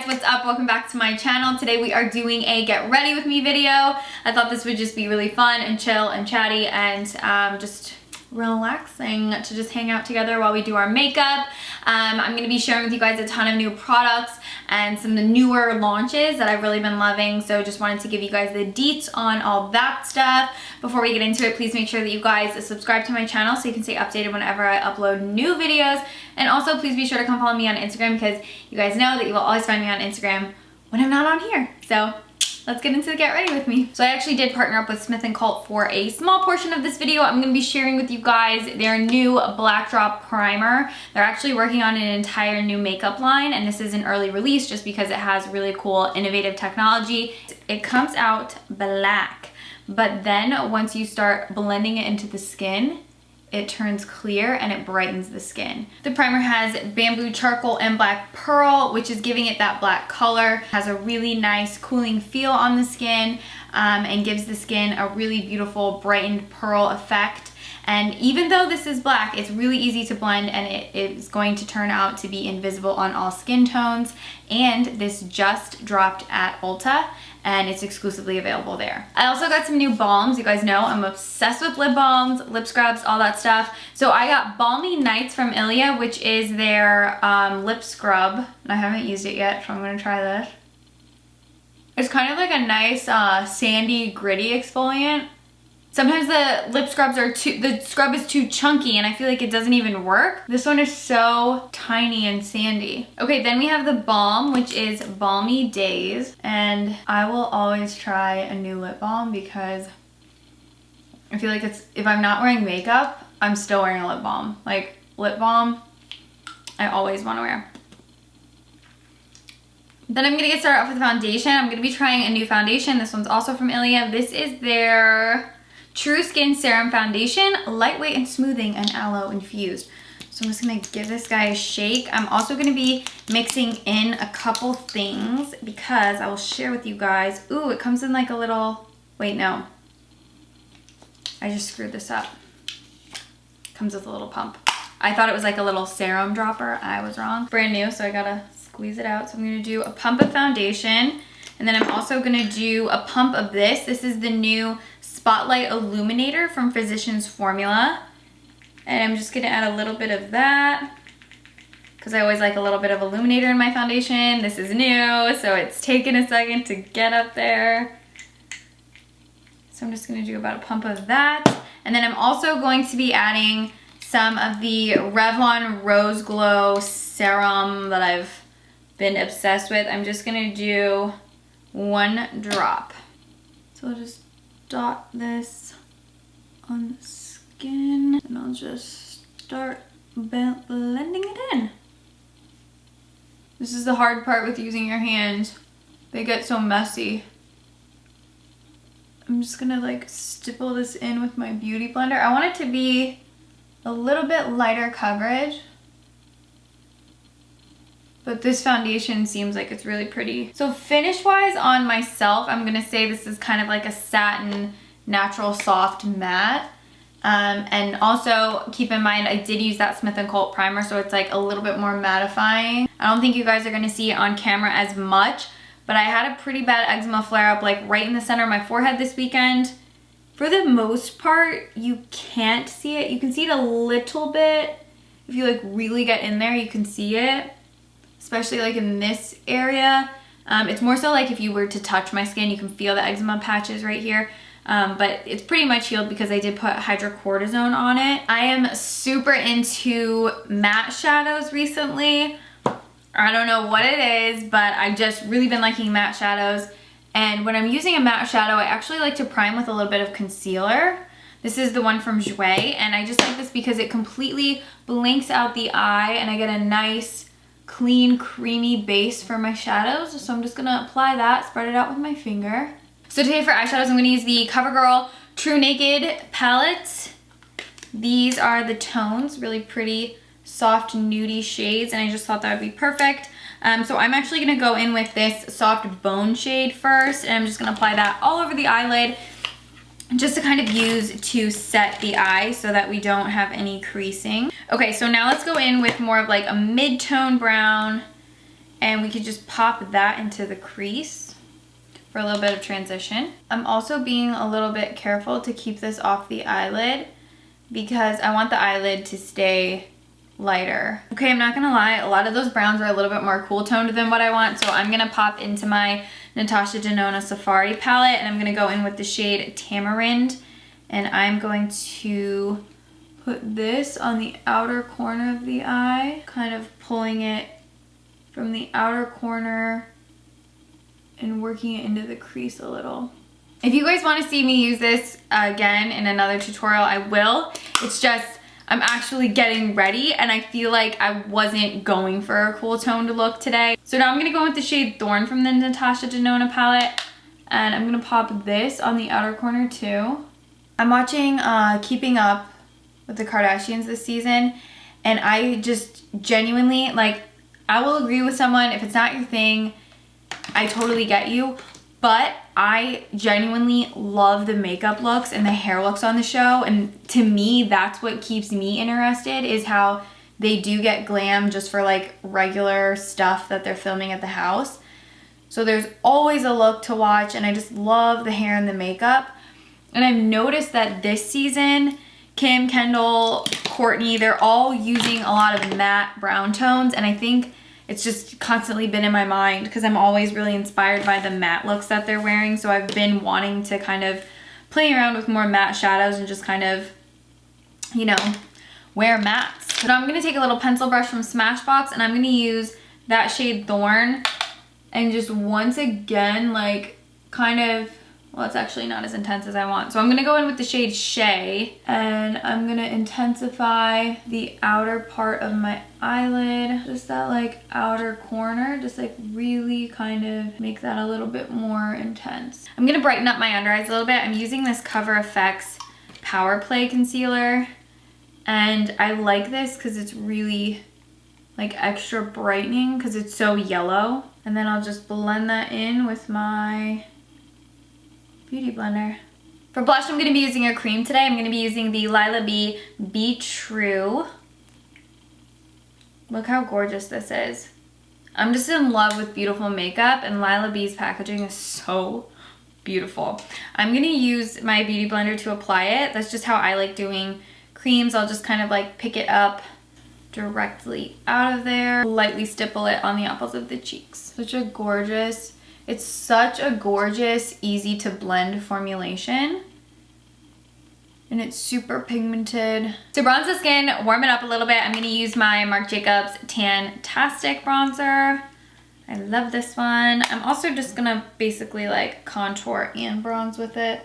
what's up? Welcome back to my channel. Today we are doing a get ready with me video. I thought this would just be really fun and chill and chatty and just relaxing to just hang out together while we do our makeup. I'm going to be sharing with you guys a ton of new products and some of the newer launches that I've really been loving. So just wanted to give you guys the deets on all that stuff. Before we get into it, please make sure that you guys subscribe to my channel so you can stay updated whenever I upload new videos. And also please be sure to come follow me on Instagram because you guys know that you will always find me on Instagram when I'm not on here. So let's get into the get ready with me. So I actually did partner up with Smith & Colt for a small portion of this video. I'm gonna be sharing with you guys their new Black Drop Primer. They're actually working on an entire new makeup line, and this is an early release just because it has really cool, innovative technology. It comes out black, but then once you start blending it into the skin, it turns clear and it brightens the skin. The primer has bamboo charcoal and black pearl, which is giving it that black color. It has a really nice cooling feel on the skin and gives the skin a really beautiful brightened pearl effect. And even though this is black, it's really easy to blend and it is going to turn out to be invisible on all skin tones. And this just dropped at Ulta and it's exclusively available there. I also got some new balms. You guys know I'm obsessed with lip balms, lip scrubs, all that stuff. So I got Balmy Nights from Ilia, which is their lip scrub. And I haven't used it yet, so I'm gonna try this. It's kind of like a nice sandy, gritty exfoliant. Sometimes the lip scrubs are the scrub is too chunky and I feel like it doesn't even work. This one is so tiny and sandy. Okay, then we have the balm, which is Balmy Days. And I will always try a new lip balm because I feel like if I'm not wearing makeup, I'm still wearing a lip balm. Like lip balm, I always want to wear. Then I'm gonna get started off with foundation. I'm gonna be trying a new foundation. This one's also from Ilia. This is their True Skin Serum Foundation, lightweight and smoothing and aloe infused. So I'm just gonna give this guy a shake. I'm also gonna be mixing in a couple things because I will share with you guys. Ooh, it comes in like a little, wait, no. I just screwed this up. It comes with a little pump. I thought it was like a little serum dropper. I was wrong. Brand new, so I gotta squeeze it out. So I'm gonna do a pump of foundation. And then I'm also gonna do a pump of this. This is the new Spotlight Illuminator from Physicians Formula. And I'm just gonna add a little bit of that because I always like a little bit of illuminator in my foundation. This is new, so it's taken a second to get up there. So I'm just gonna do about a pump of that. And then I'm also going to be adding some of the Revlon Rose Glow Serum that I've been obsessed with. I'm just gonna do 1 drop. So I'll just dot this on the skin and I'll just start blending it in. This is the hard part with using your hands. They get so messy. I'm just gonna like stipple this in with my beauty blender. I want it to be a little bit lighter coverage, but this foundation seems like it's really pretty. So finish wise on myself, I'm gonna say this is kind of like a satin, natural, soft matte. And also keep in mind, I did use that Smith & Colt primer, so it's like a little bit more mattifying. I don't think you guys are gonna see it on camera as much, but I had a pretty bad eczema flare up like right in the center of my forehead this weekend. For the most part, you can't see it. You can see it a little bit. If you like really get in there, you can see it. Especially like in this area. It's more so like if you were to touch my skin, you can feel the eczema patches right here. But it's pretty much healed because I did put hydrocortisone on it. I am super into matte shadows recently. I don't know what it is, but I've just really been liking matte shadows. And when I'm using a matte shadow, I actually like to prime with a little bit of concealer. This is the one from Jouer, and I just like this because it completely blanks out the eye and I get a nice clean, creamy base for my shadows. So I'm just gonna apply that, spread it out with my finger. So today for eyeshadows, I'm gonna use the CoverGirl True Naked palette. These are the tones, really pretty, soft, nudie shades, and I just thought that would be perfect. So I'm actually gonna go in with this soft bone shade first, and I'm just gonna apply that all over the eyelid just to kind of use to set the eye so that we don't have any creasing. Okay, so now let's go in with more of like a mid-tone brown and we could just pop that into the crease for a little bit of transition. I'm also being a little bit careful to keep this off the eyelid because I want the eyelid to stay lighter. Okay, I'm not gonna lie, a lot of those browns are a little bit more cool toned than what I want, so I'm gonna pop into my Natasha Denona Safari palette, and I'm gonna go in with the shade Tamarind, and I'm going to put this on the outer corner of the eye, kind of pulling it from the outer corner and working it into the crease a little. If you guys want to see me use this again in another tutorial, I will. It's just I'm actually getting ready and I feel like I wasn't going for a cool toned look today. So now I'm gonna go with the shade Thorn from the Natasha Denona palette, and I'm gonna pop this on the outer corner too. I'm watching Keeping Up with the Kardashians this season, and I just genuinely, like, I will agree with someone if it's not your thing, I totally get you, but I genuinely love the makeup looks and the hair looks on the show, and to me that's what keeps me interested, is how they do get glam just for like regular stuff that they're filming at the house. So there's always a look to watch, and I just love the hair and the makeup. And I've noticed that this season Kim, Kendall, Courtney, they're all using a lot of matte brown tones, and I think it's just constantly been in my mind because I'm always really inspired by the matte looks that they're wearing. So I've been wanting to kind of play around with more matte shadows and just kind of, you know, wear mattes. But I'm going to take a little pencil brush from Smashbox, and I'm going to use that shade Thorn and just once again, like, kind of, well, it's actually not as intense as I want. So I'm going to go in with the shade Shea, and I'm going to intensify the outer part of my eyelid, just that like outer corner, just like really kind of make that a little bit more intense. I'm going to brighten up my under eyes a little bit. I'm using this Cover FX Power Play concealer, and I like this because it's really like extra brightening because it's so yellow. And then I'll just blend that in with my Beauty Blender. For blush, I'm going to be using a cream today. I'm going to be using the Lila B Be True. Look how gorgeous this is. I'm just in love with beautiful makeup, and Lila B's packaging is so beautiful. I'm going to use my Beauty Blender to apply it. That's just how I like doing creams. I'll just kind of like pick it up directly out of there, lightly stipple it on the apples of the cheeks. Such a gorgeous, it's such a gorgeous, easy to blend formulation. And it's super pigmented. To bronze the skin, warm it up a little bit, I'm gonna use my Marc Jacobs Tan-tastic bronzer. I love this one. I'm also just gonna basically like contour and bronze with it.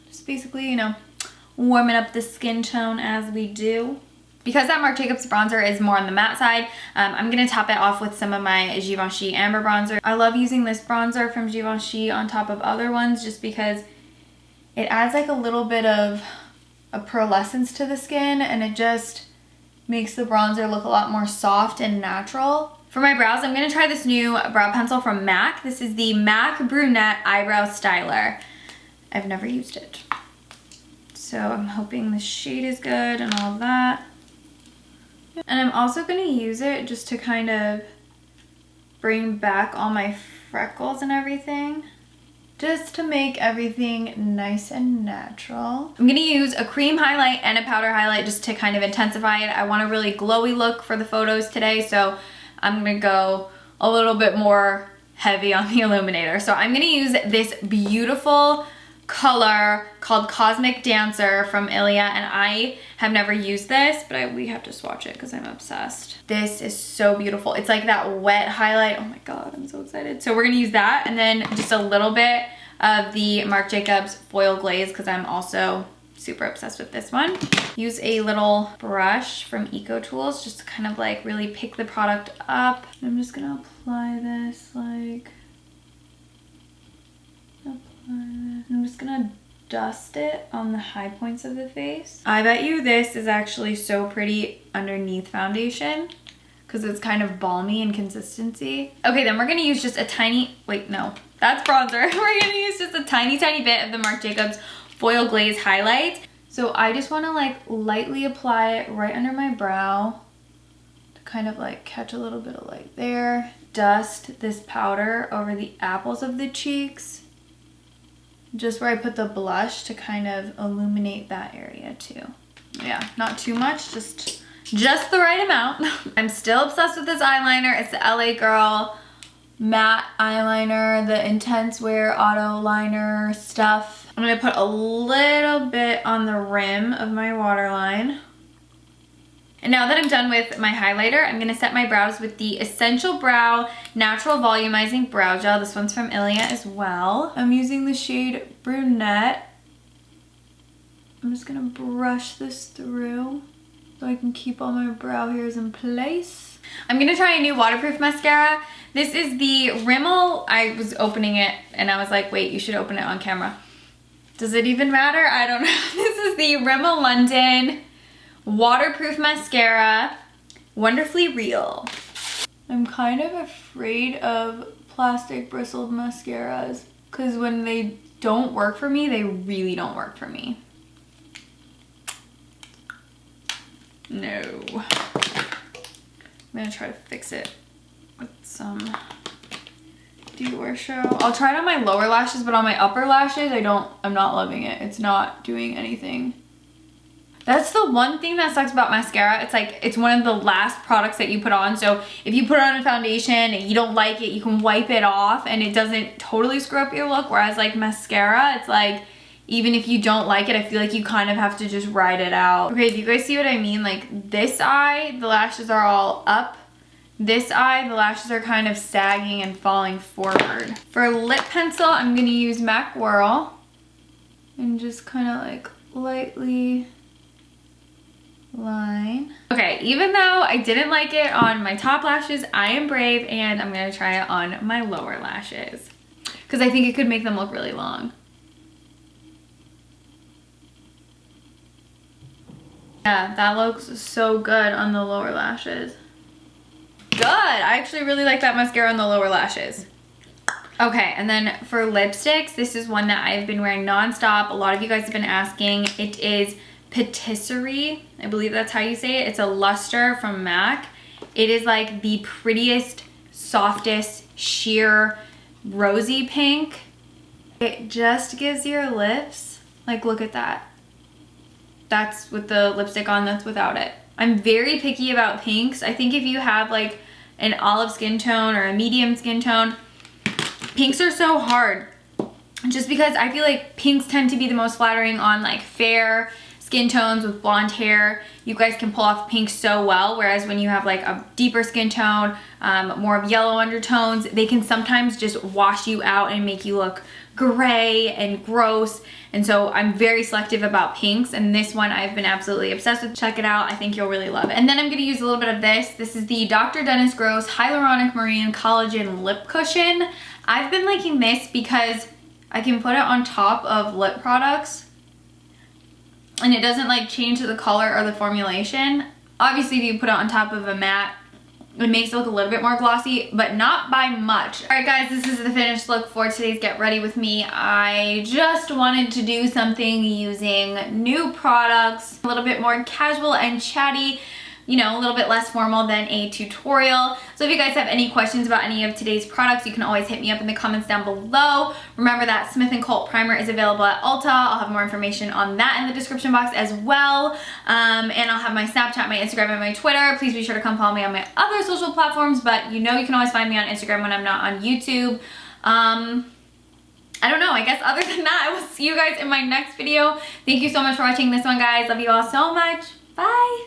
Just basically, you know, warming up the skin tone as we do. Because that Marc Jacobs bronzer is more on the matte side, I'm going to top it off with some of my Givenchy Amber bronzer. I love using this bronzer from Givenchy on top of other ones just because it adds like a little bit of a pearlescence to the skin, and it just makes the bronzer look a lot more soft and natural. For my brows, I'm going to try this new brow pencil from MAC. This is the MAC Brunette Eyebrow Styler. I've never used it, so I'm hoping the shade is good and all that. And I'm also going to use it just to kind of bring back all my freckles and everything, just to make everything nice and natural. I'm going to use a cream highlight and a powder highlight just to kind of intensify it. I want a really glowy look for the photos today, so I'm going to go a little bit more heavy on the illuminator. So I'm going to use this beautiful color called Cosmic Dancer from Ilia, and I have never used this, but we have to swatch it because I'm obsessed. This is so beautiful. It's like that wet highlight. Oh my god, I'm so excited. So we're gonna use that, and then just a little bit of the Marc Jacobs Foil Glaze because I'm also super obsessed with this one. Use a little brush from Eco Tools just to kind of like really pick the product up. I'm just gonna apply this like, I'm just gonna dust it on the high points of the face. I bet you this is actually so pretty underneath foundation because it's kind of balmy in consistency. Okay, then we're gonna use just a tiny, wait, no, that's bronzer. We're gonna use just a tiny bit of the Marc Jacobs Foil Glaze highlight. So I just wanna like lightly apply it right under my brow to kind of like catch a little bit of light there. dust this powder over the apples of the cheeks, just where I put the blush, to kind of illuminate that area too. Yeah, not too much, just the right amount. I'm still obsessed with this eyeliner. It's the LA Girl matte eyeliner, the Intense Wear Auto Liner stuff. I'm gonna put a little bit on the rim of my waterline. And now that I'm done with my highlighter, I'm gonna set my brows with the Essential Brow Natural Volumizing Brow Gel. This one's from Ilia as well. I'm using the shade Brunette. I'm just gonna brush this through so I can keep all my brow hairs in place. I'm gonna try a new waterproof mascara. This is the Rimmel. I was opening it and I was like, wait, you should open it on camera. Does it even matter? I don't know. This is the Rimmel London waterproof mascara, Wonderfully Real. I'm kind of afraid of plastic bristled mascaras because when they don't work for me, they really don't work for me. No. I'm gonna try to fix it with some Dior Show. I'll try it on my lower lashes, but on my upper lashes, I'm not loving it. It's not doing anything. That's the one thing that sucks about mascara. It's like, it's one of the last products that you put on. So if you put it on a foundation and you don't like it, you can wipe it off and it doesn't totally screw up your look. Whereas like mascara, it's like, even if you don't like it, I feel like you kind of have to just ride it out. Okay, do you guys see what I mean? Like this eye, the lashes are all up. This eye, the lashes are kind of sagging and falling forward. For lip pencil, I'm gonna use MAC Whirl and just kind of like lightly line. Okay, even though I didn't like it on my top lashes, I am brave and I'm gonna try it on my lower lashes because I think it could make them look really long. Yeah, that looks so good on the lower lashes. Good, I actually really like that mascara on the lower lashes. Okay, and then for lipsticks, this is one that I've been wearing nonstop. A lot of you guys have been asking. It is Patisserie, I believe that's how you say it. It's a luster from MAC. It is like the prettiest, softest, sheer, rosy pink. It just gives your lips, like look at that. That's with the lipstick on, that's without it. I'm very picky about pinks. I think if you have like an olive skin tone or a medium skin tone, pinks are so hard. Just because I feel like pinks tend to be the most flattering on like fair skin tones with blonde hair. You guys can pull off pink so well, whereas when you have like a deeper skin tone, more of yellow undertones, they can sometimes just wash you out and make you look gray and gross. And so I'm very selective about pinks, and this one I've been absolutely obsessed with. Check it out, I think you'll really love it. And then I'm gonna use a little bit of this. This is the Dr. Dennis Gross Hyaluronic Marine Collagen Lip Cushion. I've been liking this because I can put it on top of lip products and it doesn't like change the color or the formulation. Obviously, if you put it on top of a matte, it makes it look a little bit more glossy, but not by much. All right, guys, this is the finished look for today's Get Ready With Me. I just wanted to do something using new products, a little bit more casual and chatty, you know, a little bit less formal than a tutorial. So if you guys have any questions about any of today's products, you can always hit me up in the comments down below. Remember that Smith & Colt primer is available at Ulta. I'll have more information on that in the description box as well. And I'll have my Snapchat, my Instagram, and my Twitter. Please be sure to come follow me on my other social platforms, but you know you can always find me on Instagram when I'm not on YouTube. I don't know, I guess other than that, I will see you guys in my next video. Thank you so much for watching this one, guys. Love you all so much. Bye.